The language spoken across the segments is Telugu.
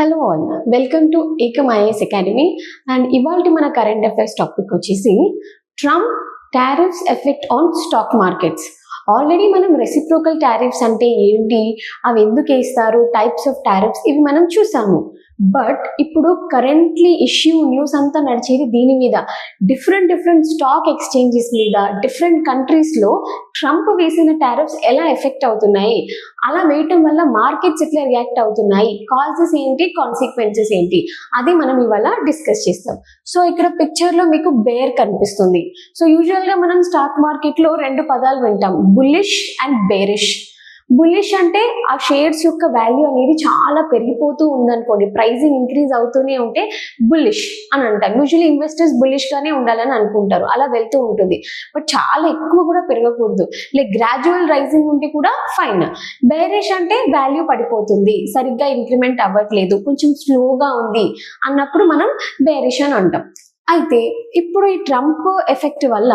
Hello all, welcome to Ekam IAS academy. And ఇవాళ మన కరెంట్ అఫైర్స్ టాపిక్ వచ్చేసి Trump tariffs effect on stock markets. Already మనం రెసిప్రోకల్ టారిఫ్స్ అంటే ఏంటి, అవి ఎందుకు వేస్తారు, టైప్స్ ఆఫ్ టారిఫ్స్ ఇవి మనం చూసాము. బట్ ఇప్పుడు కరెంట్లీ న్యూస్ అంతా నడిచేది దీని మీద. డిఫరెంట్ స్టాక్ ఎక్స్చేంజెస్ మీద డిఫరెంట్ కంట్రీస్లో ట్రంప్ వేసిన టారిఫ్స్ ఎలా ఎఫెక్ట్ అవుతున్నాయి, అలా వేయటం వల్ల మార్కెట్స్ ఎట్లా రియాక్ట్ అవుతున్నాయి, కాజెస్ ఏంటి, కాన్సిక్వెన్సెస్ ఏంటి, అది మనం ఇవాళ డిస్కస్ చేస్తాం. సో ఇక్కడ పిక్చర్లో మీకు బేర్ కనిపిస్తుంది. సో యూజువల్గా మనం స్టాక్ మార్కెట్లో రెండు పదాలు వింటాం, బుల్లిష్ అండ్ బేరిష్. బుల్లిష్ అంటే ఆ షేర్స్ యొక్క వాల్యూ అనేది చాలా పెరిగిపోతూ ఉందనుకోండి, ప్రైజింగ్ ఇంక్రీజ్ అవుతూనే ఉంటే బుల్లిష్ అని అంటాం. యూజువల్లీ ఇన్వెస్టర్స్ బుల్లిష్గానే ఉండాలని అనుకుంటారు, అలా వెళ్తూ ఉంటుంది. బట్ చాలా ఎక్కువ కూడా పెరగకూడదు, లైక్ గ్రాడ్యువల్ రైజింగ్ ఉంటే కూడా ఫైన్. బేరిష్ అంటే వాల్యూ పడిపోతుంది, సరిగ్గా ఇంక్రిమెంట్ అవ్వట్లేదు, కొంచెం స్లోగా ఉంది అన్నప్పుడు మనం బేరిష్ అని అంటాం. అయితే ఇప్పుడు ఈ ట్రంప్ ఎఫెక్ట్ వల్ల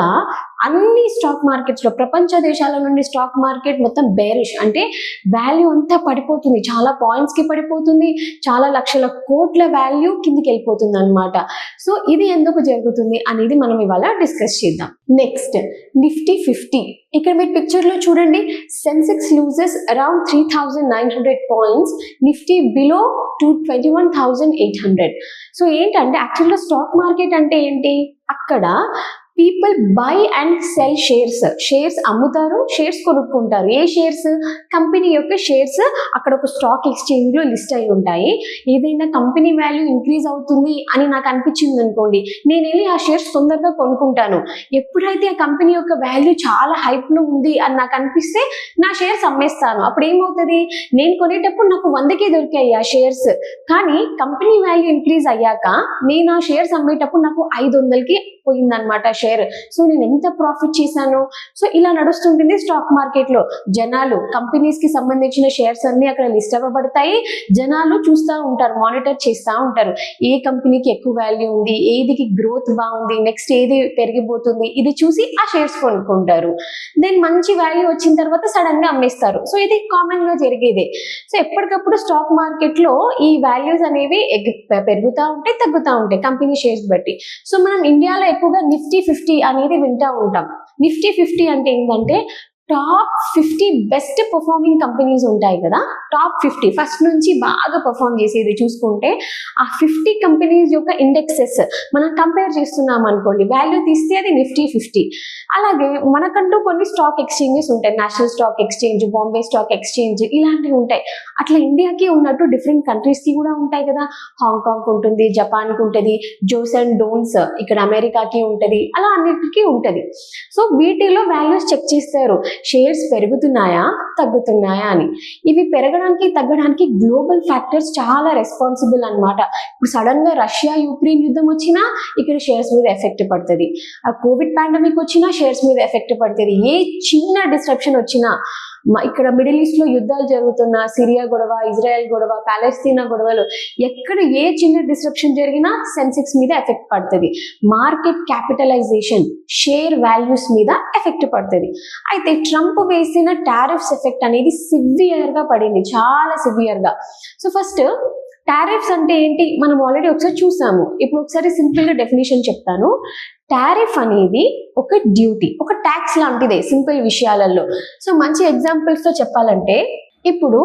అన్ని స్టాక్ మార్కెట్స్లో ప్రపంచ దేశాల నుండి స్టాక్ మార్కెట్ మొత్తం బేరిష్ అంటే వాల్యూ అంతా పడిపోతుంది, చాలా పాయింట్స్కి పడిపోతుంది, చాలా లక్షల కోట్ల వాల్యూ కిందికి వెళ్ళిపోతుంది అనమాట. సో ఇది ఎందుకు జరుగుతుంది అనేది మనం ఇవాళ డిస్కస్ చేద్దాం. Next Nifty 50. ఇక్కడ మీరు పిక్చర్లో చూడండి, Sensex loses around 3,900 points, Nifty below 21,800. So ఏంటంటే యాక్చువల్గా స్టాక్ మార్కెట్ అంటే ఏంటి, అక్కడ people by and cell shares అమ్ముతారు, షేర్స్ కొనుక్కుంటారు. ఏ షేర్స్? కంపెనీ యొక్క షేర్స్ అక్కడ ఒక స్టాక్ ఎక్స్చేంజ్లో లిస్ట్ అయి ఉంటాయి. ఏదైనా కంపెనీ వాల్యూ ఇంక్రీజ్ అవుతుంది అని నాకు అనిపించింది అనుకోండి, నేను వెళ్ళి ఆ షేర్స్ తొందరగా కొనుక్కుంటాను. ఎప్పుడైతే ఆ కంపెనీ యొక్క వాల్యూ చాలా హైప్లో ఉంది అని నాకు అనిపిస్తే నా షేర్స్ అమ్మేస్తాను. అప్పుడు ఏమవుతుంది, నేను కొనేటప్పుడు నాకు 100కే దొరికాయి ఆ షేర్స్, కానీ కంపెనీ వాల్యూ ఇంక్రీజ్ అయ్యాక నేను ఆ షేర్స్ అమ్మేటప్పుడు నాకు 500కి పోయిందనమాట షేర్. సో నేను ఎంత ప్రాఫిట్ చేశాను. సో ఇలా నడుస్తుంటుంది స్టాక్ మార్కెట్లో. జనాలు కంపెనీస్ కి సంబంధించిన షేర్స్ అన్ని అక్కడ లిస్ట్ అవ్వబడతాయి, జనాలు చూస్తూ ఉంటారు, మానిటర్ చేస్తూ ఉంటారు, ఏ కంపెనీకి ఎక్కువ వాల్యూ ఉంది, ఏదికి గ్రోత్ బాగుంది, నెక్స్ట్ ఏది పెరిగిపోతుంది, ఇది చూసి ఆ షేర్స్ కొనుక్కుంటారు. దెన్ మంచి వాల్యూ వచ్చిన తర్వాత సడన్ గా అమ్మేస్తారు. సో ఇది కామన్ గా జరిగేదే. సో ఎప్పటికప్పుడు స్టాక్ మార్కెట్ లో ఈ వాల్యూస్ అనేవి పెరుగుతూ ఉంటాయి, తగ్గుతూ ఉంటాయి కంపెనీ షేర్స్ బట్టి. సో మనం ఇండియాలో ఎక్కువగా నిఫ్టీ 50 అనేది వింటూ ఉంటాం. నిఫ్టీ 50 అంటే ఏంటంటే టాప్ 50 బెస్ట్ పర్ఫార్మింగ్ కంపెనీస్ ఉంటాయి కదా, టాప్ 50 ఫస్ట్ నుంచి బాగా పర్ఫార్మ్ చేసేది చూసుకుంటే ఆ 50 కంపెనీస్ యొక్క ఇండెక్సెస్ మనం కంపేర్ చేస్తున్నాం అనుకోండి, వాల్యూ తీస్తే అది నిఫ్టీ 50. అలాగే మనకంటూ కొన్ని స్టాక్ ఎక్స్చేంజెస్ ఉంటాయి, national stock exchange, Bombay stock exchange, ఇలాంటివి ఉంటాయి. అట్లా ఇండియాకి ఉన్నట్టు డిఫరెంట్ కంట్రీస్కి కూడా ఉంటాయి కదా, హాంకాంగ్ ఉంటుంది, జపాన్కి ఉంటుంది, జోస్ అండ్ డోన్స్ ఇక్కడ అమెరికాకి ఉంటుంది, అలా అన్నిటికీ ఉంటుంది. సో వీటిలో వాల్యూస్ చెక్ చేస్తారు, షేర్స్ పెరుగుతున్నాయా తగ్గుతున్నాయా అని. ఇవి పెరగడానికి తగ్గడానికి గ్లోబల్ ఫ్యాక్టర్స్ చాలా రెస్పాన్సిబుల్ అన్నమాట. ఇప్పుడు సడన్ గా రష్యా యుక్రెయిన్ యుద్ధం వచ్చినా ఇక్కడ షేర్స్ మీద ఎఫెక్ట్ పడుతుంది, ఆ కోవిడ్ పాండమిక్ వచ్చినా షేర్స్ మీద ఎఫెక్ట్ పడుతుంది, ఏ చిన్న డిస్ట్రప్షన్ వచ్చినా, ఇక్కడ మిడిల్ ఈస్ట్ లో యుద్ధాలు జరుగుతున్నా, సిరియా గొడవ, ఇజ్రాయెల్ గొడవ, పాలస్తీనా గొడవలు, ఎక్కడ ఏ చిన్న డిస్ట్రప్షన్ జరిగినా సెన్సెక్స్ మీద ఎఫెక్ట్ పడుతుంది. మార్కెట్ క్యాపిటలైజేషన్, షేర్ వాల్యూస్ మీద ఎఫెక్ట్ పడుతుంది. అయితే ట్రంప్ వేసిన టారిఫ్స్ ఎఫెక్ట్ అనేది సివియర్ గా పడింది, చాలా సివియర్ గా. సో ఫస్ట్ టారిఫ్స్ అంటే ఏంటి మనం ఆల్రెడీ ఒకసారి చూసాము, ఇప్పుడు ఒకసారి సింపుల్ గా డెఫినేషన్ చెప్తాను. టారిఫ్ అనేది ఒక డ్యూటీ, ఒక ట్యాక్స్ లాంటిదే సింపుల్ విషయాలలో. సో మంచి ఎగ్జాంపుల్స్తో చెప్పాలంటే, ఇప్పుడు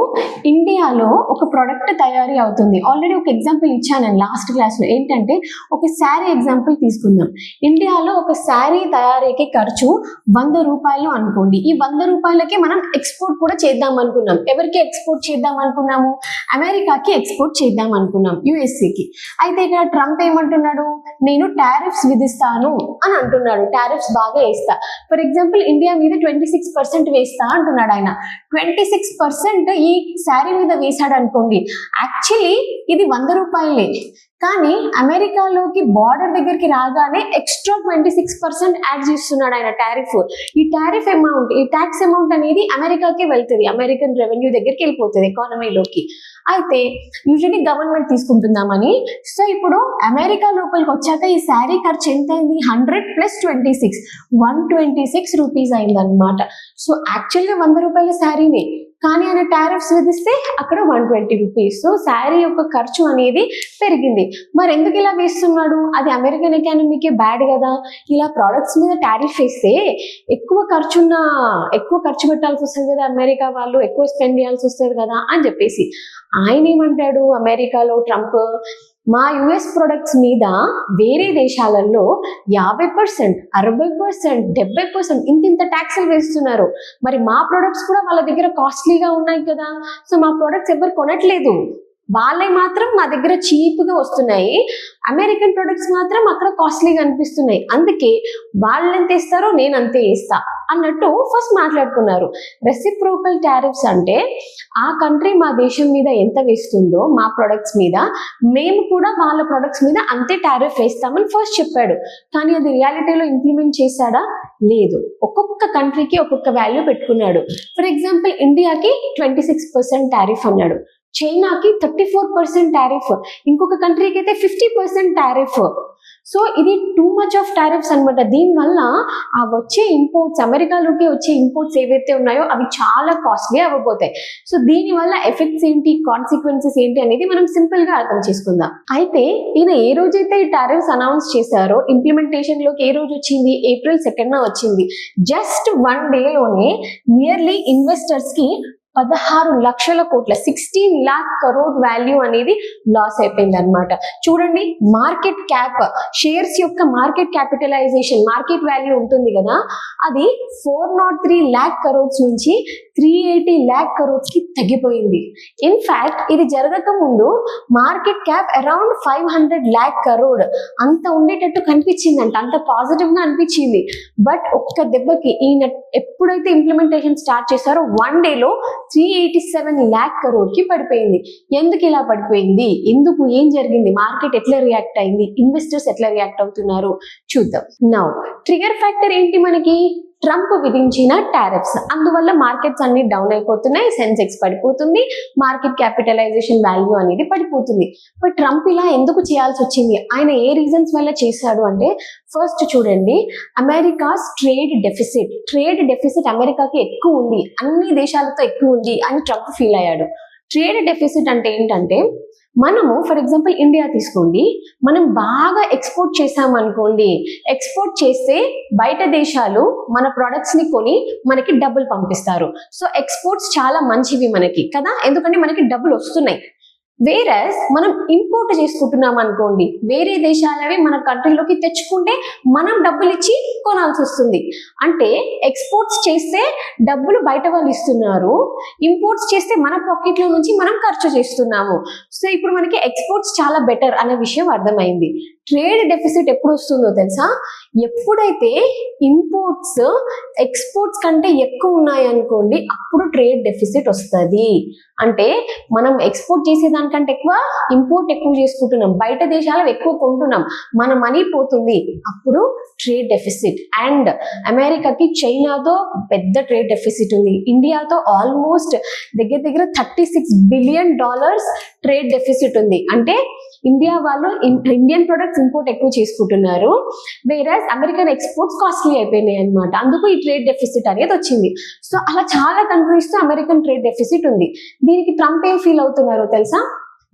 ఇండియాలో ఒక ప్రోడక్ట్ తయారీ అవుతుంది. ఆల్రెడీ ఒక ఎగ్జాంపుల్ ఇచ్చాను నేను లాస్ట్ క్లాస్లో, ఏంటంటే ఒక శారీ ఎగ్జాంపుల్ తీసుకుందాం. ఇండియాలో ఒక శారీ తయారీకి ఖర్చు 100 రూపాయలు అనుకోండి. ఈ 100 రూపాయలకి మనం ఎక్స్పోర్ట్ కూడా చేద్దాం అనుకున్నాం. ఎవరికి ఎక్స్పోర్ట్ చేద్దాం అనుకున్నాము? అమెరికాకి ఎక్స్పోర్ట్ చేద్దాం అనుకున్నాం, యుఎస్ఏకి. అయితే ఇక్కడ ట్రంప్ ఏమంటున్నాడు, నేను టారిఫ్స్ విధిస్తాను అని అంటున్నాడు, టారిఫ్స్ బాగా వేస్తా. ఫర్ ఎగ్జాంపుల్ ఇండియా మీద 26% వేస్తా అంటున్నాడు ఆయన. 26% ఈ శారీ మీద వేసాడు అనుకోండి, యాక్చువల్లీ ఇది 100 రూపాయలే, కానీ అమెరికాలోకి బార్డర్ దగ్గరికి రాగానే ఎక్స్ట్రా 26% యాడ్ చేస్తున్నాడు ఆయన టారిఫ్. ఈ టారిఫ్ అమౌంట్, ఈ ట్యాక్స్ అమౌంట్ అనేది అమెరికాకి వెళ్తుంది, అమెరికన్ రెవెన్యూ దగ్గరికి వెళ్ళిపోతుంది, ఎకానమీలోకి. అయితే యూజువల్లీ గవర్నమెంట్ తీసుకుంటుందామని. సో ఇప్పుడు అమెరికా లోపలికి వచ్చాక ఈ శారీ ఖర్చు ఎంత అయింది, 100 + 26 126 రూపీస్ అయిందనమాట. సో యాక్చువల్గా 100 రూపాయల శారీనే, కానీ ఆయన టారిఫ్స్ విధిస్తే అక్కడ 120 రూపీస్. సో శారీ యొక్క ఖర్చు అనేది పెరిగింది. మరి ఎందుకు ఇలా వేస్తున్నాడు? అది అమెరికన్ ఎకానమీకి బ్యాడ్ కదా. ఇలా ప్రోడక్ట్స్ మీద టారిఫ్ వేస్తే ఎక్కువ ఖర్చు పెట్టాల్సి వస్తుంది కదా, అమెరికా వాళ్ళు ఎక్కువ స్పెండ్ చేయాల్సి వస్తుంది కదా అని చెప్పేసి ఆయన ఏమంటాడు, అమెరికాలో ట్రంప్, మా యుఎస్ ప్రొడక్ట్స్ మీద వేరే దేశాలలో 50%, 60%, 70% ఇంత ట్యాక్స్లు వేస్తున్నారు. మరి మా ప్రొడక్ట్స్ కూడా వాళ్ళ దగ్గర కాస్ట్లీగా ఉన్నాయి కదా, సో మా ప్రొడక్ట్స్ ఎవరు కొనట్లేదు, వాళ్ళే మాత్రం మా దగ్గర చీప్గా వస్తున్నాయి, అమెరికన్ ప్రొడక్ట్స్ మాత్రం అక్కడ కాస్ట్లీగా అనిపిస్తున్నాయి, అందుకే వాళ్ళు ఎంత ఇస్తారో నేను అంతే ఇస్తా అన్నట్టు ఫస్ట్ మాట్లాడుకున్నారు. రెసిప్రోకల్ టారిఫ్స్ అంటే ఆ కంట్రీ మా దేశం మీద ఎంత వేస్తుందో మా ప్రొడక్ట్స్ మీద మేము కూడా వాళ్ళ ప్రొడక్ట్స్ మీద అంతే టారిఫ్ వేస్తామని ఫస్ట్ చెప్పాడు. కానీ అది రియాలిటీలో ఇంప్లిమెంట్ చేశాడా? లేదు. ఒక్కొక్క కంట్రీకి ఒక్కొక్క వాల్యూ పెట్టుకున్నాడు. ఫర్ ఎగ్జాంపుల్ ఇండియాకి 26% టారిఫ్ అన్నాడు, చైనాకి 34% టారిఫ్, ఇంకొక కంట్రీకి అయితే 50% టారిఫ్. సో ఇది టూ మచ్ ఆఫ్ టారిఫ్స్ అనమాట. దీనివల్ల ఆ వచ్చే ఇంపోర్ట్స్, అమెరికాలోకి వచ్చే ఇంపోర్ట్స్ ఏవైతే ఉన్నాయో అవి చాలా కాస్ట్లీ అవ్వబోతాయి. సో దీనివల్ల ఎఫెక్ట్స్ ఏంటి, కాన్సిక్వెన్సెస్ ఏంటి అనేది మనం సింపుల్ గా అర్థం చేసుకుందాం. అయితే ఈయన ఏ రోజైతే ఈ టారిఫ్స్ అనౌన్స్ చేశారో ఇంప్లిమెంటేషన్ లోకి ఏ రోజు వచ్చింది? April 2nd వచ్చింది. జస్ట్ 1 డేలోనే నియర్లీ ఇన్వెస్టర్స్ కి 16 లక్షల కోట్ల 16 lakh crore వాల్యూ అనేది లాస్ అయిపోయింది అనమాట. చూడండి, మార్కెట్ క్యాప్, షేర్స్ యొక్క మార్కెట్ క్యాపిటలైజేషన్, మార్కెట్ వాల్యూ ఉంటుంది కదా, అది 403 lakh crores నుంచి 380 lakh crores కి తగ్గిపోయింది. ఇన్ఫాక్ట్ ఇది జరగక ముందు market cap around 500 lakh crore అంత ఉండేటట్టు కనిపించిందంట, అంత పాజిటివ్ గా అనిపించింది. బట్ ఒక్క దెబ్బకి ఈయన ఎప్పుడైతే ఇంప్లిమెంటేషన్ స్టార్ట్ చేశారో 1 డేలో 387 lakh crore కి పడిపోయింది. ఎందుకు ఇలా పడిపోయింది? ఎందుకు, ఏం జరిగింది, మార్కెట్ ఎట్లా రియాక్ట్ అయింది, ఇన్వెస్టర్స్ ఎట్లా రియాక్ట్ అవుతున్నారు చూద్దాం. నౌ ట్రిగర్ ఫ్యాక్టర్ ఏంటి మనకి? ట్రంప్ విధించిన టారిఫ్స్. అందువల్ల మార్కెట్స్ అన్ని డౌన్ అయిపోతున్నాయి, సెన్సెక్స్ పడిపోతుంది, మార్కెట్ క్యాపిటలైజేషన్ వాల్యూ అనేది పడిపోతుంది. బట్ ట్రంప్ ఇలా ఎందుకు చేయాల్సి వచ్చింది? ఆయన ఏ రీజన్స్ వల్ల చేశాడు అంటే, ఫస్ట్ చూడండి, అమెరికాస్ ట్రేడ్ డెఫిసిట్ అమెరికాకి ఎక్కువ ఉంది, అన్ని దేశాలతో ఎక్కువ ఉంది అని ట్రంప్ ఫీల్ అయ్యాడు. ట్రేడ్ డెఫిసిట్ అంటే ఏంటంటే, మనము ఫర్ ఎగ్జాంపుల్ ఇండియా తీసుకోండి, మనం బాగా ఎక్స్పోర్ట్ చేసామనుకోండి, ఎక్స్పోర్ట్ చేస్తే బయట దేశాలు మన ప్రొడక్ట్స్ ని కొని మనకి డబ్బులు పంపిస్తారు. సో ఎక్స్పోర్ట్స్ చాలా మంచివి మనకి కదా, ఎందుకంటే మనకి డబ్బులు వస్తున్నాయి. వేరస్ మనం ఇంపోర్ట్ చేసుకుంటున్నాం అనుకోండి, వేరే దేశాలవి మన కంట్రీలోకి తెచ్చుకుంటే మనం డబ్బులు ఇచ్చి కొనాల్సి వస్తుంది. అంటే ఎక్స్పోర్ట్స్ చేస్తే డబ్బులు బయట వాళ్ళు ఇస్తున్నారు, ఇంపోర్ట్స్ చేస్తే మన పాకెట్లో నుంచి మనం ఖర్చు చేస్తున్నాము. సో ఇప్పుడు మనకి ఎక్స్పోర్ట్స్ చాలా బెటర్ అనే విషయం అర్థమైంది. ట్రేడ్ డెఫిసిట్ ఎప్పుడు వస్తుందో తెలుసా? ఎప్పుడైతే ఇంపోర్ట్స్ ఎక్స్పోర్ట్స్ కంటే ఎక్కువ ఉన్నాయనుకోండి, అప్పుడు ట్రేడ్ డెఫిసిట్ వస్తుంది. అంటే మనం ఎక్స్పోర్ట్ చేసేదానికంటే ఎక్కువ ఇంపోర్ట్ ఎక్కువ చేసుకుంటున్నాం, బయట దేశాలు ఎక్కువ కొంటున్నాం, మన మనీ పోతుంది, అప్పుడు ట్రేడ్ డెఫిసిట్. అండ్ అమెరికాకి చైనాతో పెద్ద ట్రేడ్ డెఫిసిట్ ఉంది, ఇండియాతో ఆల్మోస్ట్ దగ్గర $36 billion ట్రేడ్ డెఫిసిట్ ఉంది. అంటే ఇండియా వాళ్ళు ఇండియన్ ప్రొడక్ట్స్ ఇంపోర్ట్ ఎక్కువ చేసుకుంటున్నారు, వేరస్ అమెరికన్ ఎక్స్పోర్ట్స్ కాస్ట్లీ అయిపోయినాయి అనమాట. అందుకు ఈ ట్రేడ్ డెఫిసిట్ అనేది వచ్చింది. సో అలా చాలా కంట్రీస్ తో అమెరికన్ ట్రేడ్ డెఫిసిట్ ఉంది. దీనికి ట్రంప్ ఏం ఫీల్ అవుతున్నారో తెలుసా?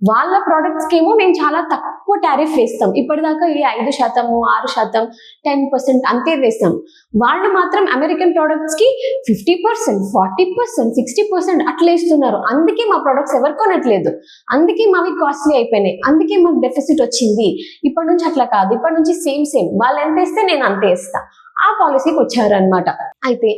వాళ్ళ ప్రొడక్ట్స్ కేమో మేము చాలా తక్కువ టారిఫ్ వేస్తాం, ఇప్పటిదాకా ఈ 5%, 6%, 10% అంతే వేస్తాం, వాళ్ళు మాత్రం అమెరికన్ ప్రొడక్ట్స్ కి 50%, 40%, 60% అట్లా ఇస్తున్నారు. అందుకే మా ప్రొడక్ట్స్ ఎవరు కొనట్లేదు, అందుకే మావి కాస్ట్లీ అయిపోయినాయి, అందుకే మాకు డెఫిసిట్ వచ్చింది. ఇప్పటి నుంచి అట్లా కాదు, ఇప్పటి నుంచి సేమ్ వాళ్ళు ఎంత ఇస్తే నేను అంతే ఇస్తా, ఆ పాలసీకి వచ్చారనమాట. అయితే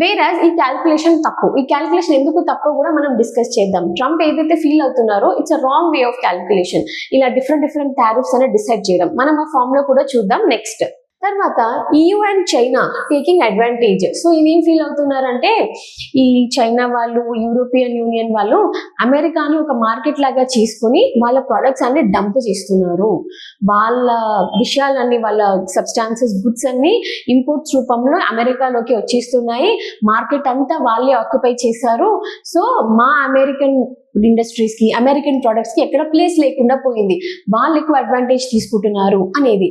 వేరస్ ఈ క్యాల్కులేషన్ తప్పు. ఈ క్యాల్కులేషన్ ఎందుకు తప్పు కూడా మనం డిస్కస్ చేద్దాం. ట్రంప్ ఏదైతే ఫీల్ అవుతున్నారో it's a wrong way of calculation. ఇలా డిఫరెంట్ టారిఫ్స్ అనేది డిసైడ్ చేయడం మనం ఆ ఫామ్ లో కూడా చూద్దాం నెక్స్ట్. తర్వాత EU and China taking advantage. So ఇదేం ఫీల్ అవుతున్నారంటే, ఈ చైనా వాళ్ళు, యూరోపియన్ యూనియన్ వాళ్ళు అమెరికాని ఒక మార్కెట్ లాగా చేసుకుని వాళ్ళ ప్రొడక్ట్స్ అన్ని డంప్ చేస్తున్నారు, వాళ్ళ విషయాలన్నీ, వాళ్ళ సబ్స్టాన్సెస్, గుడ్స్ అన్ని ఇంపోర్ట్స్ రూపంలో అమెరికాలోకి వచ్చేస్తున్నాయి, మార్కెట్ అంతా వాళ్ళే ఆక్యుపై చేశారు. సో మా అమెరికన్ ఇండస్ట్రీస్ కి, అమెరికన్ ప్రొడక్ట్స్ కి ఎక్కడ ప్లేస్ లేకుండా పోయింది, వాళ్ళు ఎక్కువ అడ్వాంటేజ్ తీసుకుంటున్నారు అనేది.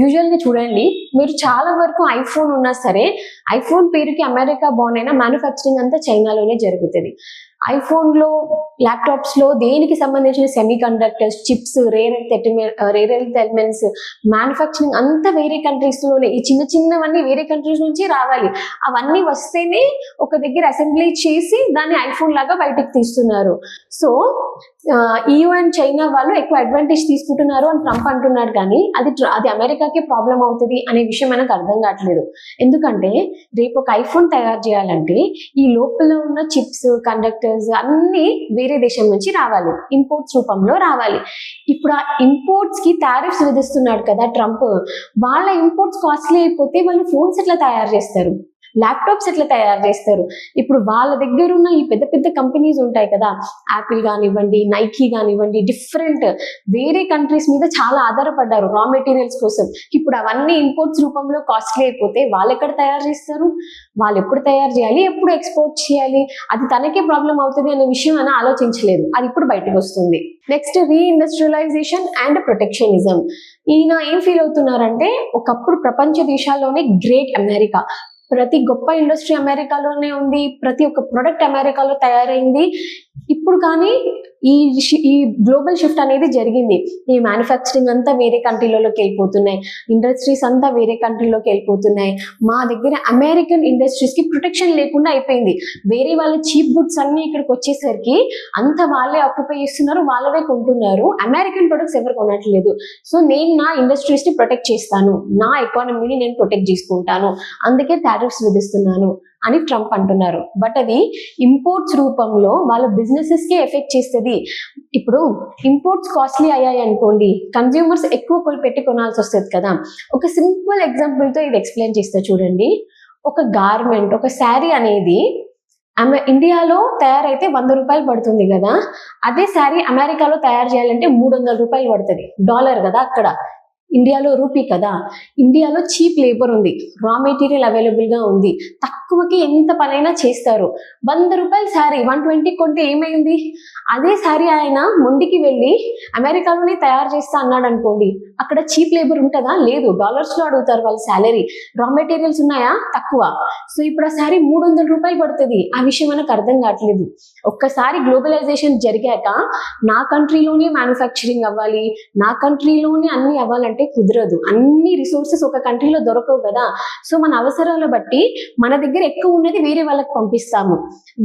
యూజువల్ గా చూడండి, మీరు చాలా వరకు ఐఫోన్ ఉన్నా సరే, ఐఫోన్ పేరుకి అమెరికా బోర్న్ అయినా మ్యానుఫ్యాక్చరింగ్ అంతా చైనాలోనే జరుగుతుంది. ఐఫోన్లో, ల్యాప్టాప్స్లో దేనికి సంబంధించిన semi conductors, chips, rare earth elements manufacturing అంతా వేరే కంట్రీస్లోనే. ఈ చిన్న చిన్నవన్నీ వేరే కంట్రీస్ నుంచి రావాలి. అవన్నీ వస్తేనే ఒక దగ్గర అసెంబ్లీ చేసి దాన్ని ఐఫోన్ లాగా బయటకు తీస్తున్నారు. సో EU అండ్ చైనా వాళ్ళు ఎక్కువ అడ్వాంటేజ్ తీసుకుంటున్నారు అని ట్రంప్ అంటున్నాడు. కానీ అది అమెరికాకే ప్రాబ్లం అవుతుంది అనే విషయం మనకు అర్థం కావట్లేదు. ఎందుకంటే రేపు ఒక ఐఫోన్ తయారు చేయాలంటే ఈ లోపల ఉన్న చిప్స్, కండక్టర్స్ అన్ని వేరే దేశం నుంచి రావాలి, ఇంపోర్ట్స్ రూపంలో రావాలి. ఇప్పుడు ఆ ఇంపోర్ట్స్ కి టారిఫ్స్ విధిస్తున్నాడు కదా ట్రంప్. వాళ్ళ ఇంపోర్ట్స్ కాస్ట్లీ అయిపోతే వాళ్ళు ఫోన్స్ ఎట్లా తయారు చేస్తారు, ల్యాప్టాప్స్ ఎట్లా తయారు చేస్తారు? ఇప్పుడు వాళ్ళ దగ్గర ఉన్న ఈ పెద్ద పెద్ద కంపెనీస్ ఉంటాయి కదా, యాపిల్ కానివ్వండి, నైకీ కానివ్వండి, డిఫరెంట్ వేరే కంట్రీస్ మీద చాలా ఆధారపడ్డారు రా మెటీరియల్స్ కోసం. ఇప్పుడు అవన్నీ ఇంపోర్ట్స్ రూపంలో కాస్ట్లీ అయిపోతే వాళ్ళు ఎక్కడ తయారు చేస్తారు? వాళ్ళు ఎప్పుడు తయారు చేయాలి, ఎప్పుడు ఎక్స్పోర్ట్ చేయాలి? అది తనకే ప్రాబ్లం అవుతుంది అనే విషయం అని ఆలోచించలేదు. అది ఇప్పుడు బయటకు వస్తుంది. Next, reindustrialisation and protectionism. ఈయన ఏం ఫీల్ అవుతున్నారంటే, ఒకప్పుడు ప్రపంచ దేశాల్లోనే గ్రేట్ అమెరికా, ప్రతి గొప్ప ఇండస్ట్రీ అమెరికాలోనే ఉంది, ప్రతి ఒక్క ప్రొడక్ట్ అమెరికాలో తయారైంది. ఇప్పుడు కానీ ఈ గ్లోబల్ షిఫ్ట్ అనేది జరిగింది. ఈ మ్యానుఫ్యాక్చరింగ్ అంతా వేరే కంట్రీలలోకి వెళ్ళిపోతున్నాయి, ఇండస్ట్రీస్ అంతా వేరే కంట్రీలోకి వెళ్ళిపోతున్నాయి. మా దగ్గర అమెరికన్ ఇండస్ట్రీస్ కి ప్రొటెక్షన్ లేకుండా అయిపోయింది. వేరే వాళ్ళ చీప్ గుడ్స్ అన్ని ఇక్కడికి వచ్చేసరికి అంత వాళ్ళే ఆక్యుపై చేస్తున్నారు, వాళ్ళవే కొంటున్నారు. అమెరికన్ ప్రొడక్ట్స్ ఎవరు కొనట్లేదు. సో నేను నా ఇండస్ట్రీస్ ని ప్రొటెక్ట్ చేస్తాను, నా ఎకానమీని నేను ప్రొటెక్ట్ చేసుకుంటాను, అందుకే టారిఫ్స్ విధిస్తున్నాను అని ట్రంప్ అంటున్నారు. బట్ అది ఇంపోర్ట్స్ రూపంలో వాళ్ళ బిజినెసెస్ కి ఎఫెక్ట్ చేస్తుంది. ఇప్పుడు ఇంపోర్ట్స్ కాస్ట్లీ అయ్యాయి అనుకోండి, కన్జ్యూమర్స్ ఎక్కువ పెట్టి కొనాల్సి వస్తుంది కదా. ఒక సింపుల్ ఎగ్జాంపుల్ తో ఇది ఎక్స్ప్లెయిన్ చేస్తా చూడండి. ఒక గార్మెంట్, ఒక శారీ అనేది ఇండియాలో తయారైతే 100 రూపాయలు పడుతుంది కదా, అదే శారీ అమెరికాలో తయారు చేయాలంటే 300 రూపాయలు పడుతుంది. డాలర్ కదా అక్కడ, ఇండియాలో రూపీ కదా. ఇండియాలో చీప్ లేబర్ ఉంది, రా మెటీరియల్ అవైలబుల్ గా ఉంది, తక్కువకి ఎంత పనైనా చేస్తారు. 100 రూపాయల శారీ 120 కొంటే ఏమైంది? అదే శారీ ఆయన మొండికి వెళ్ళి అమెరికాలోనే తయారు చేస్తా అన్నాడు అనుకోండి, అక్కడ చీప్ లేబర్ ఉంటుందా? లేదు, డాలర్స్ లో అడుగుతారు వాళ్ళ శాలరీ. రా మెటీరియల్స్ ఉన్నాయా? తక్కువ. సో ఇప్పుడు ఆ శారీ 300 రూపాయలు పడుతుంది. ఆ విషయం మనకు అర్థం కావట్లేదు. ఒక్కసారి గ్లోబలైజేషన్ జరిగాక నా కంట్రీలోనే మ్యానుఫ్యాక్చరింగ్ అవ్వాలి, నా కంట్రీలోనే అన్ని అవ్వాలంటే కుదరదు. అన్ని రిసోర్సెస్ ఒక కంట్రీలో దొరకవు కదా. సో మన అవసరాల బట్టి మన దగ్గర ఎక్కువ ఉన్నది వేరే వాళ్ళకి పంపిస్తాము,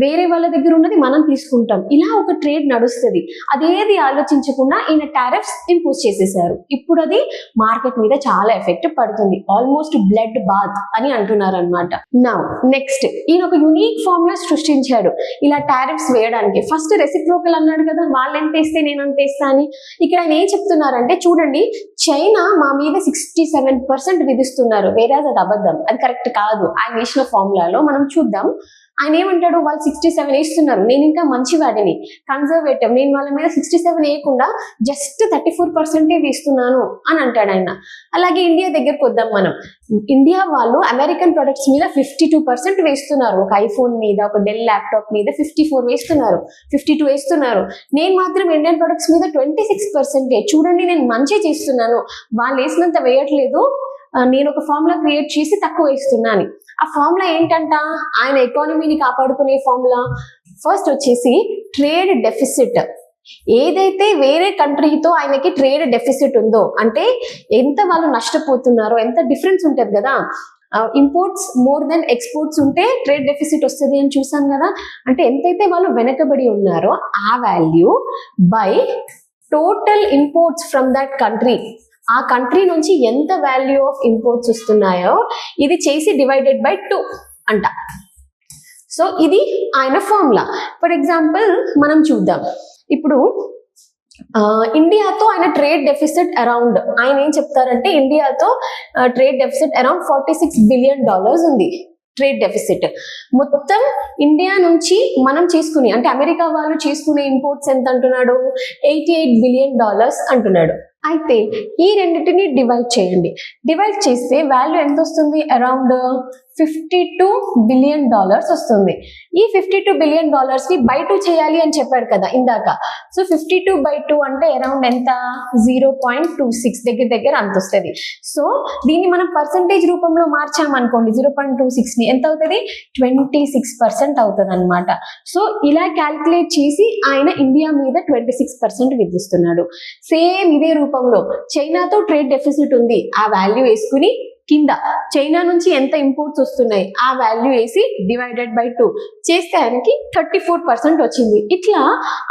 వేరే వాళ్ళ దగ్గర ఉన్నది మనం తీసుకుంటాం. ఇలా ఒక ట్రేడ్ నడుస్తుంది. అదేది ఆలోచించకుండా ఈయన టారిఫ్స్ ఇంపోజ్ చేసేసారు. ఇప్పుడు అది మార్కెట్ మీద చాలా ఎఫెక్ట్ పడుతుంది. ఆల్మోస్ట్ బ్లడ్ బాత్ అని అంటున్నారు అనమాట. నౌ నెక్స్ట్, ఈయన ఒక యూనిక్ ఫార్ములా సృష్టించాడు ఇలా టారిఫ్స్ వేయడానికి. ఫస్ట్ రెసిప్రోకల్ అన్నాడు కదా, వాళ్ళు ఎంత వేస్తే నేను అంత వేస్తా అని. ఇక్కడ ఆయన ఏం చెప్తున్నారంటే, చూడండి చైనా మా మీద 67% విధిస్తున్నారు, వేరే అది అబద్ధం, అది కరెక్ట్ కాదు. ఆయన వేసిన ఫార్ములాలో మనం చూద్దాం. ఆయన ఏమంటాడు, వాళ్ళు 67 వేస్తున్నారు, నేను ఇంకా మంచివాడిని, కన్జర్వేటివ్, నేను వాళ్ళ మీద 67 వేయకుండా జస్ట్ 34% వేస్తున్నాను అని అంటాడు ఆయన. అలాగే ఇండియా దగ్గరకు వద్దాం మనం. ఇండియా వాళ్ళు అమెరికన్ ప్రొడక్ట్స్ మీద 52% వేస్తున్నారు. ఒక ఐఫోన్ మీద, ఒక డెల్ ల్యాప్టాప్ మీద 54 వేస్తున్నారు, 52 వేస్తున్నారు. నేను మాత్రం ఇండియన్ ప్రొడక్ట్స్ మీద 26%. చూడండి నేను మంచి చేస్తున్నాను, వాళ్ళు వేసినంత వేయట్లేదు, నేను ఒక ఫార్ములా క్రియేట్ చేసి తక్కువ వేస్తున్నాను. ఆ ఫార్ములా ఏంటంట, ఆయన ఎకానమీని కాపాడుకునే ఫార్ములా. ఫస్ట్ వచ్చేసి ట్రేడ్ డెఫిసిట్. ఏదైతే వేరే కంట్రీతో ఆయనకి ట్రేడ్ డెఫిసిట్ ఉందో, అంటే ఎంత వాళ్ళు నష్టపోతున్నారో, ఎంత డిఫరెన్స్ ఉంటుంది కదా. ఇంపోర్ట్స్ మోర్ దెన్ ఎక్స్పోర్ట్స్ ఉంటే ట్రేడ్ డెఫిసిట్ వస్తుంది అని చూసాం కదా. అంటే ఎంతైతే వాళ్ళు వెనకబడి ఉన్నారో ఆ value by total imports from that country, ఆ కంట్రీ నుంచి ఎంత వాల్యూ ఆఫ్ ఇంపోర్ట్స్ వస్తున్నాయో ఇది చేసి డివైడెడ్ బై 2 అంట. సో ఇది ఆయన ఫార్ములా. ఫర్ ఎగ్జాంపుల్ మనం చూద్దాం. ఇప్పుడు ఇండియాతో ఆయన ట్రేడ్ డెఫిసిట్ అరౌండ్, ఆయన ఏం చెప్తారంటే ఇండియాతో ట్రేడ్ డెఫిసిట్ అరౌండ్ $46 బిలియన్ ఉంది. ట్రేడ్ డెఫిసిట్ మొత్తం ఇండియా నుంచి మనం చేసుకునే, అంటే అమెరికా వాళ్ళు చేసుకునే ఇంపోర్ట్స్ ఎంత అంటున్నాడు, $88 బిలియన్ అంటున్నాడు. అయితే ఈ రెండింటిని డివైడ్ చేయండి. డివైడ్ చేస్తే వాల్యూ ఎంత వస్తుంది, అరౌండ్ $52 బిలియన్ వస్తుంది. ఈ $52 బిలియన్ ని బై 2 చేయాలి అని చెప్పాడు కదా ఇందాక. సో 52/2 అంటే అరౌండ్ ఎంత 0.26 దగ్గర అంత వస్తుంది. సో దీన్ని మనం పర్సంటేజ్ రూపంలో మార్చామనుకోండి 0.26 ని ఎంత అవుతుంది 26% అవుతుంది అనమాట. సో ఇలా క్యాల్కులేట్ చేసి ఆయన ఇండియా మీద 26% విధిస్తున్నాడు. సేమ్ ఇదే రూపంలో చైనాతో ట్రేడ్ డెఫిసిట్ ఉంది, ఆ వాల్యూ వేసుకుని కింద చైనా నుంచి ఎంత ఇంపోర్ట్స్ వస్తున్నాయి ఆ వాల్యూ వేసి డివైడెడ్ బై 2 చేస్తే ఆయనకి 34% వచ్చింది. ఇట్లా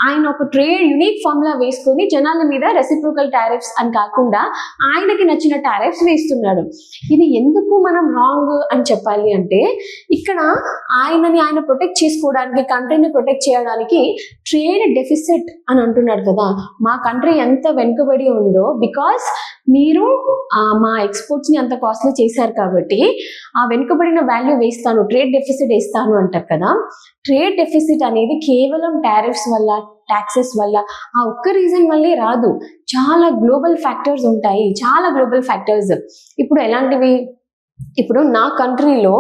ఆయన ఒక ట్రేడ్ యూనిక్ ఫార్ములా వేసుకొని జనాల మీద రెసిప్రోకల్ టారిఫ్స్ అని కాకుండా ఆయనకి నచ్చిన టారిఫ్స్ వేస్తున్నాడు. ఇది ఎందుకు మనం రాంగ్ అని చెప్పాలి అంటే ఇక్కడ ఆయన ప్రొటెక్ట్ చేసుకోవడానికి, కంట్రీని ప్రొటెక్ట్ చేయడానికి ట్రేడ్ డెఫిసిట్ అని అంటున్నాడు కదా. మా కంట్రీ ఎంత వెనుకబడి ఉందో బికాస్ మీరు మా ఎక్స్పోర్ట్స్ ని అంత కాస్ట్లీ చేశారు కాబట్టి ఆ వెనుకబడిన వాల్యూ వేస్తాను, ట్రేడ్ డెఫిసిట్ వేస్తాను అంటారు కదా. ట్రేడ్ డెఫిసిట్ అనేది కేవలం టారిఫ్స్ వల్ల, ట్యాక్సెస్ వల్ల, ఆ ఒక్క రీజన్ వల్లే రాదు. చాలా గ్లోబల్ ఫ్యాక్టర్స్ ఉంటాయి, చాలా గ్లోబల్ ఫ్యాక్టర్స్. ఇప్పుడు ఎలాంటివి, ఇప్పుడు నా కంట్రీలో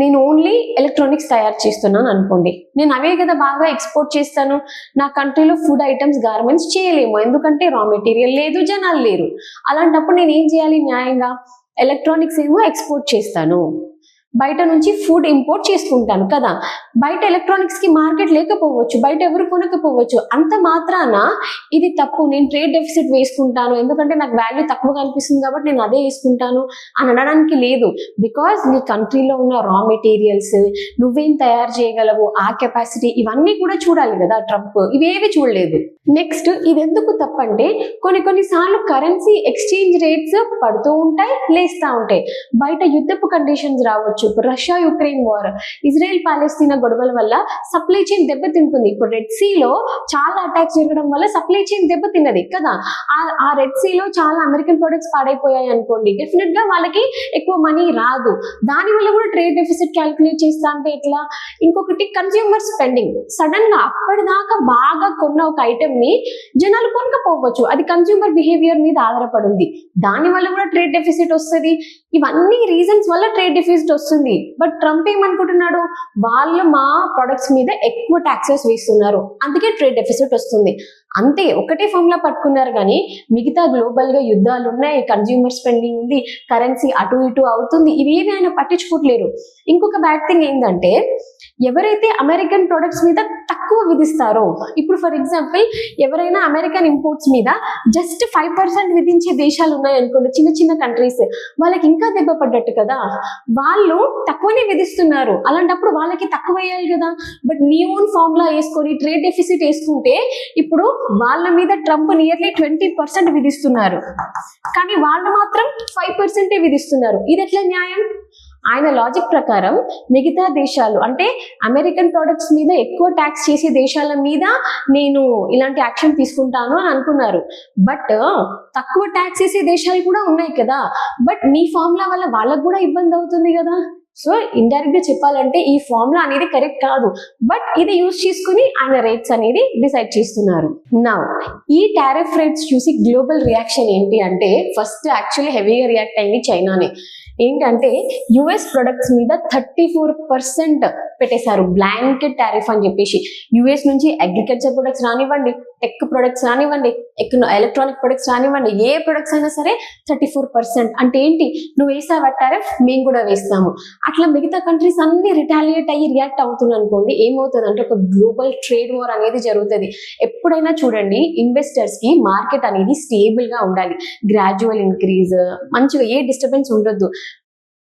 నేను ఓన్లీ ఎలక్ట్రానిక్స్ తయారు చేస్తున్నాను అనుకోండి, నేను అవే కదా బాగా ఎక్స్పోర్ట్ చేస్తాను. నా కంట్రీలో ఫుడ్ ఐటమ్స్, గార్మెంట్స్ చేయలేము, ఎందుకంటే రా మెటీరియల్ లేదు, జనాలు లేరు. అలాంటప్పుడు నేను ఏం చేయాలి, న్యాయంగా ఎలక్ట్రానిక్స్ ఏమో ఎక్స్పోర్ట్ చేస్తాను, బయట నుంచి ఫుడ్ ఇంపోర్ట్ చేసుకుంటాను కదా. బయట ఎలక్ట్రానిక్స్ కి మార్కెట్ లేకపోవచ్చు, బయట ఎవరు కొనకపోవచ్చు. అంత మాత్రాన ఇది తప్పు, నేను ట్రేడ్ డెఫిసిట్ వేసుకుంటాను ఎందుకంటే నాకు వాల్యూ తక్కువగా అనిపిస్తుంది కాబట్టి నేను అదే వేసుకుంటాను అని అనడానికి లేదు. బికాస్ నీ కంట్రీలో ఉన్న రా మెటీరియల్స్, నువ్వేం తయారు చేయగలవు, ఆ కెపాసిటీ, ఇవన్నీ కూడా చూడాలి కదా ట్రంప్. ఇవేవి చూడలేదు. నెక్స్ట్ ఇది ఎందుకు తప్పంటే కొన్నిసార్లు కరెన్సీ ఎక్స్చేంజ్ రేట్స్ పడుతూ ఉంటాయి, లేస్తూ ఉంటాయి. బయట యుద్ధపు కండిషన్స్ రావచ్చు. రష్యా యుక్రెయిన్ వార్, ఇజ్రాయెల్ పాలస్తీనా గొడవల వల్ల సప్లై చైన్ దెబ్బతింటుంది. ఇప్పుడు రెడ్ సీలో చాలా అటాక్స్ జరగడం వల్ల సప్లై చైన్ దెబ్బతిన్నది కదా. ఆ రెడ్ సీలో చాలా అమెరికన్ ప్రొడక్ట్స్ పాడైపోయాయి అనుకోండి, డెఫినెట్ గా వాళ్ళకి ఎక్కువ మనీ రాదు. దాని వల్ల కూడా ట్రేడ్ డెఫిసిట్ క్యాల్కులేట్ చేస్తా అంటే ఎట్లా. ఇంకొకటి కన్స్యూమర్ స్పెండింగ్, సడన్ గా అప్పటిదాకా బాగా కొన్న ఒక ఐటమ్ ని జనాలు కొనకపోవచ్చు, అది కన్స్యూమర్ బిహేవియర్ మీద ఆధారపడింది, దాని వల్ల కూడా ట్రేడ్ డెఫిసిట్ వస్తుంది. ఇవన్నీ రీజన్స్ వల్ల ట్రేడ్ డెఫిసిట్ వస్తుంది. బట్ ట్రంప్ ఏమనుకుంటున్నాడు, వాళ్ళు మా ప్రొడక్ట్స్ మీద ఎక్కువ ట్యాక్సెస్ వేస్తున్నారు, అందుకే ట్రేడ్ డెఫిసిట్ వస్తుంది. అంతే, ఒకటే ఫార్ములా పట్టుకున్నారు. కానీ మిగతా గ్లోబల్ గా యుద్ధాలు ఉన్నాయి, కన్స్యూమర్ స్పెండింగ్ ఉంది, కరెన్సీ అటు ఇటు అవుతుంది, ఇవేవి ఆయన పట్టించుకోవట్లేరు. ఇంకొక బ్యాడ్ థింగ్ ఏంటంటే ఎవరైతే అమెరికన్ ప్రొడక్ట్స్ మీద తక్కువ విధిస్తారో, ఇప్పుడు ఫర్ ఎగ్జాంపుల్ ఎవరైనా అమెరికన్ ఇంపోర్ట్స్ మీద జస్ట్ 5% విధించే దేశాలు ఉన్నాయి అనుకోండి, చిన్న చిన్న కంట్రీస్, వాళ్ళకి ఇంకా దెబ్బ పడ్డట్టు కదా. వాళ్ళు తక్కువనే విధిస్తున్నారు, అలాంటప్పుడు వాళ్ళకి తక్కువ వేయాలి కదా. బట్ నీ ఓన్ ఫార్ములా వేసుకొని ట్రేడ్ డెఫిసిట్ వేసుకుంటే ఇప్పుడు వాళ్ళ మీద ట్రంప్ నియర్లీ 20% విధిస్తున్నారు, కానీ వాళ్ళు మాత్రం 5% విధిస్తున్నారు. ఇది ఎట్లా న్యాయం? ఆయన లాజిక్ ప్రకారం మిగతా దేశాలు అంటే అమెరికన్ ప్రొడక్ట్స్ మీద ఎక్కువ ట్యాక్స్ చేసే దేశాల మీద నేను ఇలాంటి యాక్షన్ తీసుకుంటాను అని అనుకున్నారు. బట్ తక్కువ ట్యాక్స్ చేసే దేశాలు కూడా ఉన్నాయి కదా, బట్ నీ ఫార్ములా వల్ల వాళ్ళకు కూడా ఇబ్బంది అవుతుంది కదా. సో ఇండైరెక్ట్ గా చెప్పాలంటే ఈ ఫార్ములా అనేది కరెక్ట్ కాదు, బట్ ఇది యూజ్ చేసుకుని ఆయన రేట్స్ అనేది డిసైడ్ చేస్తున్నారు. నా ఈ టారిఫ్ రేట్స్ చూసి గ్లోబల్ రియాక్షన్ ఏంటి అంటే, ఫస్ట్ యాక్చువల్లీ హెవీగా రియాక్ట్ అయింది చైనానే. ఏంటంటే యుఎస్ ప్రొడక్ట్స్ మీద 34% పెట్టేశారు బ్లాంకెట్ టారిఫ్ అని చెప్పేసి. యుఎస్ నుంచి అగ్రికల్చర్ ప్రొడక్ట్స్ రానివ్వండి, టెక్ ప్రొడక్ట్స్ రానివ్వండి, ఎలక్ట్రానిక్ ప్రొడక్ట్స్ రానివ్వండి, ఏ ప్రొడక్ట్స్ అయినా సరే 34%. అంటే ఏంటి, నువ్వు వేసావా టారిఫ్, మేము కూడా వేస్తాము. అట్లా మిగతా కంట్రీస్ అన్ని రిటాలియేట్ అయ్యి రియాక్ట్ అవుతుంది అనుకోండి, ఏమవుతుంది అంటే ఒక గ్లోబల్ ట్రేడ్ వార్ అనేది జరుగుతుంది. ఎప్పుడైనా చూడండి, ఇన్వెస్టర్స్ కి మార్కెట్ అనేది స్టేబుల్ గా ఉండాలి, గ్రాడ్యువల్ ఇంక్రీజ్, మంచిగా ఏ డిస్టర్బెన్స్ ఉండొద్దు.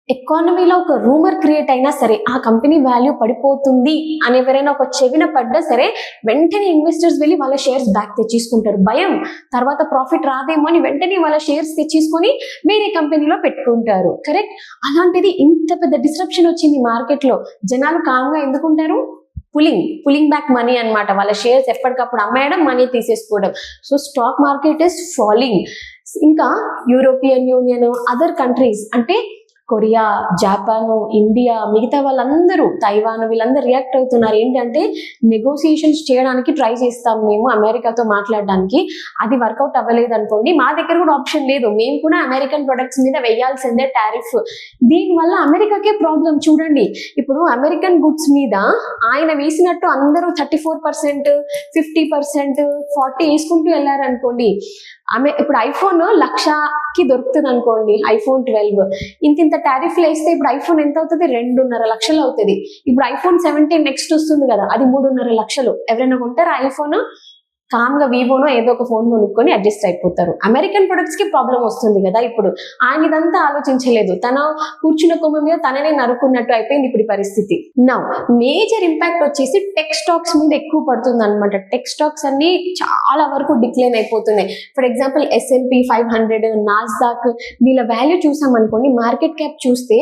ఎకానమీలో ఒక రూమర్ క్రియేట్ అయినా సరే ఆ కంపెనీ వాల్యూ పడిపోతుంది అని ఎవరైనా ఒక చెవిన పడ్డా సరే వెంటనే ఇన్వెస్టర్స్ వెళ్ళి వాళ్ళ షేర్స్ బ్యాక్ తెచ్చేసుకుంటారు. భయం, తర్వాత ప్రాఫిట్ రాదేమో అని వెంటనే వాళ్ళ షేర్స్ తెచ్చేసుకొని వేరే కంపెనీలో పెట్టుకుంటారు. కరెక్ట్. అలాంటిది ఇంత పెద్ద డిస్రప్షన్ వచ్చింది మార్కెట్ లో, జనాలు కామ్గా ఎందుకుంటారు? పులింగ్ బ్యాక్ మనీ అన్నమాట. వాళ్ళ షేర్స్ ఎప్పటికప్పుడు అమ్మేయడం, మనీ తీసేసుకోవడం. So stock market is falling. ఇంకా యూరోపియన్ యూనియన్, అదర్ కంట్రీస్ అంటే కొరియా, జపాన్, ఇండియా, మిగతా వాళ్ళందరూ, తైవాన్, వీళ్ళందరూ రియాక్ట్ అవుతున్నారు. ఏంటంటే నెగోసియేషన్స్ చేయడానికి ట్రై చేస్తాం మేము అమెరికాతో మాట్లాడడానికి, అది వర్కౌట్ అవ్వలేదు అనుకోండి, మా దగ్గర కూడా ఆప్షన్ లేదు, మేము కూడా అమెరికన్ ప్రొడక్ట్స్ మీద వేయాల్సిందే టారిఫ్. దీనివల్ల అమెరికాకే ప్రాబ్లం. చూడండి, ఇప్పుడు అమెరికన్ గుడ్స్ మీద ఆయన వేసినట్టు అందరూ 34%, 50%, 40% వేసుకుంటూ వెళ్ళారనుకోండి, ఇప్పుడు ఐఫోన్ 1,00,000కి దొరుకుతుంది అనుకోండి, ఐఫోన్ 12 ఇంత టారిఫ్లు వేస్తే ఇప్పుడు ఐఫోన్ ఎంత అవుతుంది? 2.5 లక్షలు అవుతుంది. ఇప్పుడు ఐఫోన్ 17 నెక్స్ట్ వస్తుంది కదా, అది 3.5 లక్షలు. ఎవరైనా కొంటారా ఐఫోన్? కామ్గా వివోనో ఏదో ఒక ఫోన్ కొనుక్కొని అడ్జస్ట్ అయిపోతారు. అమెరికన్ ప్రొడక్ట్స్ కి ప్రాబ్లం వస్తుంది కదా. ఇప్పుడు ఆయన ఇదంతా ఆలోచించలేదు, తన కూర్చున్న కొమ్మ మీద తననే నరుకున్నట్టు అయిపోయింది ఇప్పుడు పరిస్థితి. నా మేజర్ ఇంపాక్ట్ వచ్చేసి టెక్ స్టాక్స్ మీద ఎక్కువ పడుతుంది అనమాట. టెక్ స్టాక్స్ అన్ని చాలా వరకు డిక్లైన్ అయిపోతున్నాయి. ఫర్ ఎగ్జాంపుల్ S&P 500, నాస్డాక్, వీళ్ళ వాల్యూ చూసాం అనుకోండి, మార్కెట్ క్యాప్ చూస్తే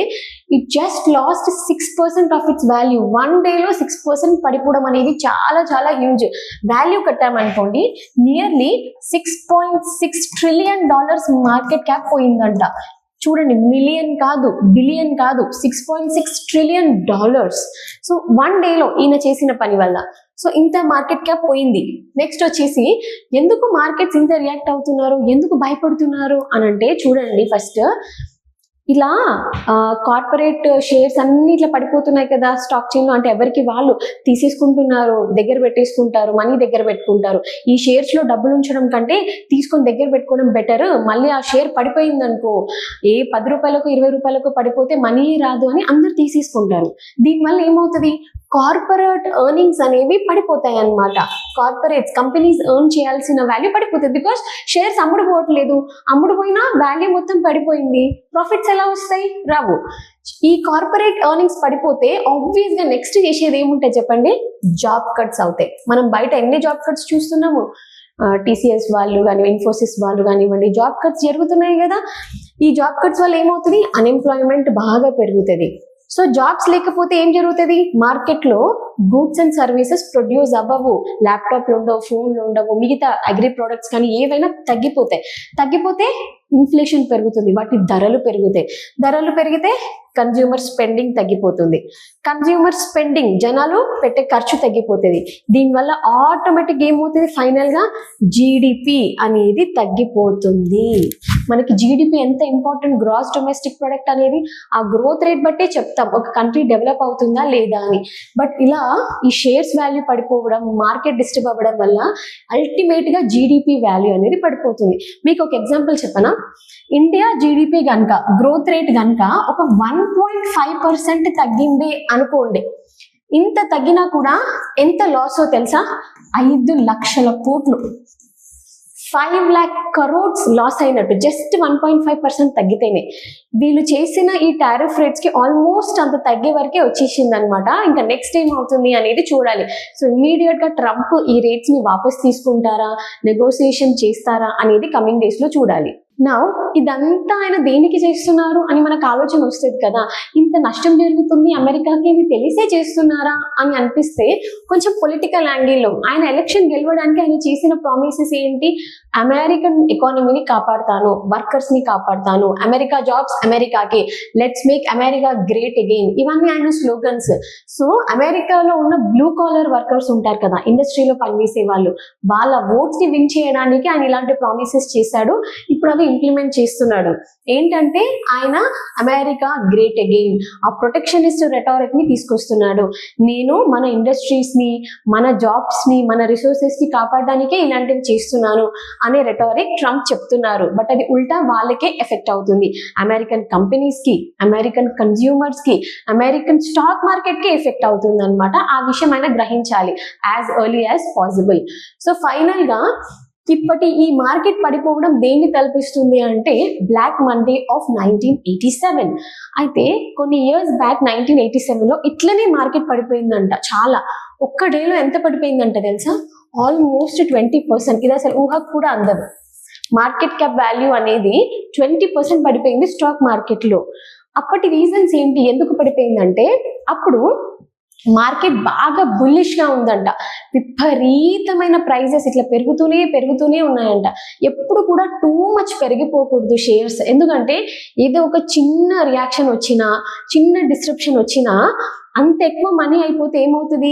it just lost 6% of its value. 1 డేలో 6% పడిపోవడం అనేది చాలా చాలా హ్యూజ్. వాల్యూ కట్టామనుకోండి, నియర్లీ $6.6 trillion మార్కెట్ క్యాప్ పోయిందంట. చూడండి, మిలియన్ కాదు, బిలియన్ కాదు, $6.6 trillion. సో 1 డేలో ఈయన చేసిన పని వల్ల సో ఇంత మార్కెట్ క్యాప్ పోయింది. నెక్స్ట్ వచ్చేసి ఎందుకు మార్కెట్స్ ఇంత రియాక్ట్ అవుతున్నారు, ఎందుకు భయపడుతున్నారు అని అంటే, చూడండి, ఫస్ట్ ఇలా కార్పొరేట్ షేర్స్ అన్ని ఇట్లా పడిపోతున్నాయి కదా స్టాక్ చైన్ లో. అంటే ఎవరికి వాళ్ళు తీసేసుకుంటున్నారు, దగ్గర పెట్టేసుకుంటారు, మనీ దగ్గర పెట్టుకుంటారు. ఈ షేర్స్ లో డబ్బులు ఉంచడం కంటే తీసుకొని దగ్గర పెట్టుకోవడం బెటర్. మళ్ళీ ఆ షేర్ పడిపోయింది అనుకో, ఏ 10 రూపాయలకు 20 రూపాయలకు పడిపోతే మనీ రాదు అని అందరు తీసేసుకుంటారు. దీనివల్ల ఏమవుతుంది, కార్పొరేట్ ఎర్నింగ్స్ అనేవి పడిపోతాయి అన్నమాట. కార్పొరేట్స్, కంపెనీస్ ఎర్న్ చేయాల్సిన వాల్యూ పడిపోతుంది. బికాస్ షేర్స్ అమ్ముడుపోవట్లేదు, అమ్ముడుపోయినా వాల్యూ మొత్తం పడిపోయింది, ప్రాఫిట్స్ ఎలా వస్తాయి? రావు. ఈ కార్పొరేట్ ఎర్నింగ్స్ పడిపోతే ఆబ్వియస్ గా నెక్స్ట్ చేసేది ఏముంటాయి చెప్పండి? జాబ్ కట్స్ అవుతాయి. మనం బయట ఎన్ని జాబ్ కట్స్ చూస్తున్నాము, TCS వాళ్ళు కానీ, ఇన్ఫోసిస్ వాళ్ళు కానివ్వండి, జాబ్ కట్స్ జరుగుతున్నాయి కదా. ఈ జాబ్ కట్స్ వల్ల ఏమవుతుంది, అన్ఎంప్లాయ్మెంట్ బాగా పెరుగుతుంది. సో జాబ్స్ లేకపోతే ఏం జరుగుతుంది, మార్కెట్లో గూడ్స్ అండ్ సర్వీసెస్ ప్రొడ్యూస్ అవ్వవు, ల్యాప్టాప్లు ఉండవు, ఫోన్లు ఉండవు, మిగతా అగ్రి ప్రొడక్ట్స్ కానీ ఏవైనా తగ్గిపోతే ఇన్ఫ్లేషన్ పెరుగుతుంది, వాటి ధరలు పెరుగుతాయి. ధరలు పెరిగితే కన్జ్యూమర్ స్పెండింగ్ తగ్గిపోతుంది. కన్జ్యూమర్ స్పెండింగ్, జనాలు పెట్టే ఖర్చు తగ్గిపోతుంది. దీనివల్ల ఆటోమేటిక్ ఏమవుతుంది, ఫైనల్ గా జీడిపి అనేది తగ్గిపోతుంది. మనకి జీడిపి ఎంత ఇంపార్టెంట్, గ్రాస్ డొమెస్టిక్ ప్రొడక్ట్ అనేది ఆ గ్రోత్ రేట్ బట్టే చెప్తాం ఒక కంట్రీ డెవలప్ అవుతుందా లేదా అని. బట్ ఇలా ఈ షేర్స్ వాల్యూ పడిపోవడం, మార్కెట్ డిస్టర్బ్ అవ్వడం వల్ల అల్టిమేట్ గా జీడిపి వాల్యూ అనేది పడిపోతుంది. మీకు ఒక ఎగ్జాంపుల్ చెప్పనా, ఇండియా జీడిపి గనక గ్రోత్ రేట్ గనక ఒక 1.5% తగ్గింది అనుకోండి, ఇంత తగ్గినా కూడా ఎంత లాసో తెలుసా? 5 లక్షల కోట్లు, 5 lakh crores లాస్ అయినట్టు, జస్ట్ 1.5% తగ్గితేనే. వీళ్ళు చేసిన ఈ టారిఫ్ రేట్స్ కి ఆల్మోస్ట్ అంత తగ్గే వరకే వచ్చేసింది అనమాట. ఇంకా నెక్స్ట్ ఏం అవుతుంది అనేది చూడాలి. సో ఇమీడియట్ గా ట్రంప్ ఈ రేట్స్ ని వాపస్ తీసుకుంటారా, నెగోసియేషన్ చేస్తారా అనేది కమింగ్ డేస్ లో చూడాలి. నా ఇదంతా ఆయన దేనికి చేస్తున్నారు అని మనకు ఆలోచన వస్తుంది కదా. ఇంత నష్టం జరుగుతుంది అమెరికాకి, ఇది తెలిసే చేస్తున్నారా అని అనిపిస్తే కొంచెం పొలిటికల్ యాంగిల్లో ఆయన ఎలక్షన్ గెలవడానికి ఆయన చేసిన ప్రామిసెస్ ఏంటి? అమెరికన్ ఎకానమీని కాపాడుతాను, వర్కర్స్ ని కాపాడుతాను, అమెరికా జాబ్స్ అమెరికాకి, let's make America great again, ఇవన్నీ ఆయన స్లోగన్స్. సో అమెరికాలో ఉన్న బ్లూ కాలర్ వర్కర్స్ ఉంటారు కదా, ఇండస్ట్రీలో పనిచేసే వాళ్ళు, వాళ్ళ ఓట్స్ ని విన్ చేయడానికి ఆయన ఇలాంటి ప్రామిసెస్ చేశాడు. ఇప్పుడు అవి ఇంప్లిమెంట్ చేస్తున్నాడు. ఏంటంటే ఆయన అమెరికా గ్రేట్ అగైన్, ఆ ప్రొటెక్షనిస్ట్ రెటారిక్ ని తీసుకొస్తున్నాడు. నేను మన ఇండస్ట్రీస్ ని, మన జాబ్స్ ని, మన రిసోర్సెస్ ని కాపాడడానికే ఇలాంటివి చేస్తున్నాను అనే రెటారిక్ ట్రంప్ చెప్తున్నారు. బట్ అది ఉల్టా వాళ్ళకే ఎఫెక్ట్ అవుతుంది. అమెరికన్ కంపెనీస్ కి, అమెరికన్ కన్స్యూమర్స్ కి, అమెరికన్ స్టాక్ మార్కెట్ కి ఎఫెక్ట్ అవుతుంది అనమాట. ఆ విషయం ఆయన గ్రహించాలి as early as possible. So final గా ఇప్పటి ఈ మార్కెట్ పడిపోవడం దేన్ని తలపిస్తుంది అంటే బ్లాక్ మండే ఆఫ్ 1987. అయితే కొన్ని ఇయర్స్ బ్యాక్ 1987లో ఇట్లనే మార్కెట్ పడిపోయిందంట. చాలా, ఒక్క డేలో ఎంత పడిపోయిందంట తెలుసా? ఆల్మోస్ట్ 20%. ఇది అసలు ఊహకు కూడా అందదు. మార్కెట్ క్యాప్ వాల్యూ అనేది 20% పడిపోయింది స్టాక్ మార్కెట్ లో. అప్పటి రీజన్స్ ఏంటి, ఎందుకు పడిపోయిందంటే అప్పుడు మార్కెట్ బాగా బుల్లిష్ గా ఉందంట, విపరీతమైన ప్రైజెస్ ఇట్లా పెరుగుతూనే ఉన్నాయంట. ఎప్పుడు కూడా టూ మచ్ పెరిగిపోకూడదు షేర్స్, ఎందుకంటే ఏదో ఒక చిన్న రియాక్షన్ వచ్చినా, చిన్న డిస్ట్రప్షన్ వచ్చినా అంత ఎక్కువ మనీ అయిపోతే ఏమవుతుంది.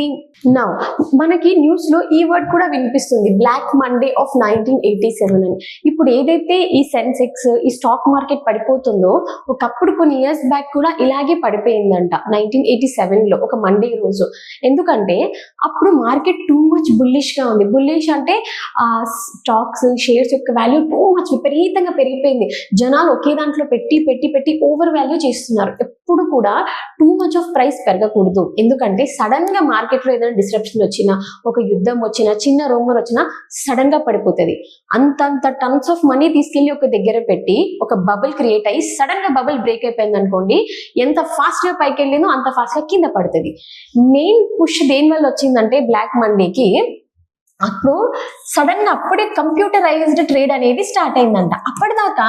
నా మనకి న్యూస్ లో ఈ వర్డ్ కూడా వినిపిస్తుంది, బ్లాక్ మండే ఆఫ్ 1987 అని. ఇప్పుడు ఏదైతే ఈ సెన్సెక్స్, ఈ స్టాక్ మార్కెట్ పడిపోతుందో, ఒకప్పుడు కొన్ని ఇయర్స్ బ్యాక్ కూడా ఇలాగే పడిపోయిందంట 1987 లో ఒక మండే రోజు. ఎందుకంటే అప్పుడు మార్కెట్ టూ మచ్ బుల్లిష్ గా ఉంది. బుల్లిష్ అంటే ఆ స్టాక్స్, షేర్స్ యొక్క వాల్యూ టూ మచ్ విపరీతంగా పెరిగిపోయింది. జనాలు ఒకే దాంట్లో పెట్టి ఓవర్ వాల్యూ చేస్తున్నారు. ఎప్పుడు కూడా టూ మచ్ ఆఫ్ ప్రైస్ పెరగకూడదు, ఎందుకంటే సడన్ గా మార్కెట్ లో ఏదైనా డిస్రప్షన్ వచ్చినా, ఒక యుద్ధం వచ్చినా, చిన్న రూమర్ వచ్చినా సడన్ గా పడిపోతుంది. అంతంత టన్స్ ఆఫ్ మనీ తీసుకెళ్లి ఒక దగ్గర పెట్టి ఒక బబుల్ క్రియేట్ అయ్యి సడన్ గా బబుల్ బ్రేక్ అయిపోయింది అనుకోండి, ఎంత ఫాస్ట్ గా పైకి వెళ్ళిందో అంత ఫాస్ట్ గా కింద పడుతుంది. మెయిన్ పుష్ దేని వల్ల వచ్చిందంటే బ్లాక్ మండేకి అప్పుడు సడన్ గా అప్పుడే కంప్యూటరైజ్డ్ ట్రేడ్ అనేది స్టార్ట్ అయిందంట. అప్పటిదాకా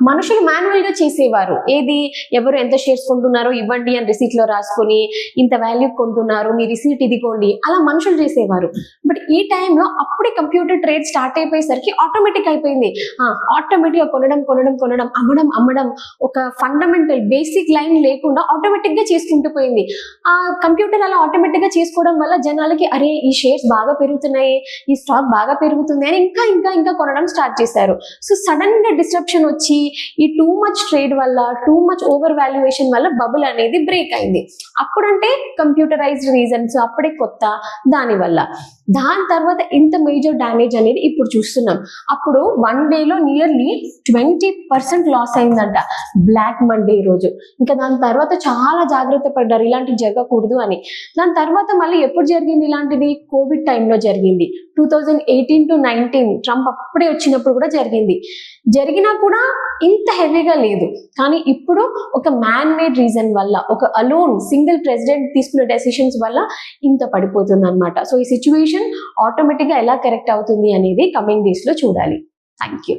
మనుషులు మాన్యువల్ గా చేసేవారు. ఏది, ఎవరు ఎంత షేర్స్ కొంటున్నారో ఇవ్వండి అని రిసీట్ లో రాసుకొని, ఇంత వాల్యూ కొంటున్నారు మీ రిసీట్ ఇదిగోండి, అలా మనుషులు చేసేవారు. బట్ ఈ టైంలో అప్పుడే కంప్యూటర్ ట్రేడ్ స్టార్ట్ అయిపోయేసరికి ఆటోమేటిక్ అయిపోయింది. ఆటోమేటిక్ గా కొనడం, అమ్మడం ఒక ఫండమెంటల్ బేసిక్ లైన్ లేకుండా ఆటోమేటిక్ గా చేసుకుంటూ పోయింది. ఆ కంప్యూటర్ అలా ఆటోమేటిక్ గా చేసుకోవడం వల్ల జనాలకి అరే ఈ షేర్స్ బాగా పెరుగుతున్నాయి, ఈ స్టాక్ బాగా పెరుగుతుంది అని ఇంకా కొనడం స్టార్ట్ చేశారు. సో సడన్ గా డిస్ట్రప్షన్ వచ్చి ఈ టూ మచ్ ట్రేడ్ వల్ల, టూ మచ్ ఓవర్ వాల్యుయేషన్ వల్ల బబుల్ అనేది బ్రేక్ అయింది. అప్పుడంటే కంప్యూటరైజ్డ్ రీజన్స్, అప్పుడే కొత్త, దాని తర్వాత ఇంత మేజర్ డ్యామేజ్ అనేది ఇప్పుడు చూస్తున్నాం. అప్పుడు వన్ డేలో నియర్లీ 20% లాస్ అయిందంట బ్లాక్ మండే రోజు. ఇంకా దాని తర్వాత చాలా జాగ్రత్త పడ్డారు ఇలాంటివి జరగకూడదు అని. దాని తర్వాత మళ్ళీ ఎప్పుడు జరిగింది ఇలాంటిది, కోవిడ్ టైంలో జరిగింది. 2018 to 19 ట్రంప్ అప్పుడే వచ్చినప్పుడు కూడా జరిగినా కూడా ఇంత హెవీగా లేదు. కానీ ఇప్పుడు ఒక మ్యాన్ మేడ్ రీజన్ వల్ల, ఒక అలోన్ సింగిల్ ప్రెసిడెంట్ తీసుకున్న డెసిషన్స్ వల్ల ఇంత పడిపోతుంది అనమాట. సో ఈ సిచ్యువేషన్ ఆటోమేటిక్ గా ఎలా కరెక్ట్ అవుతుంది అనేది కమింగ్ డేస్ లో చూడాలి. Thank you.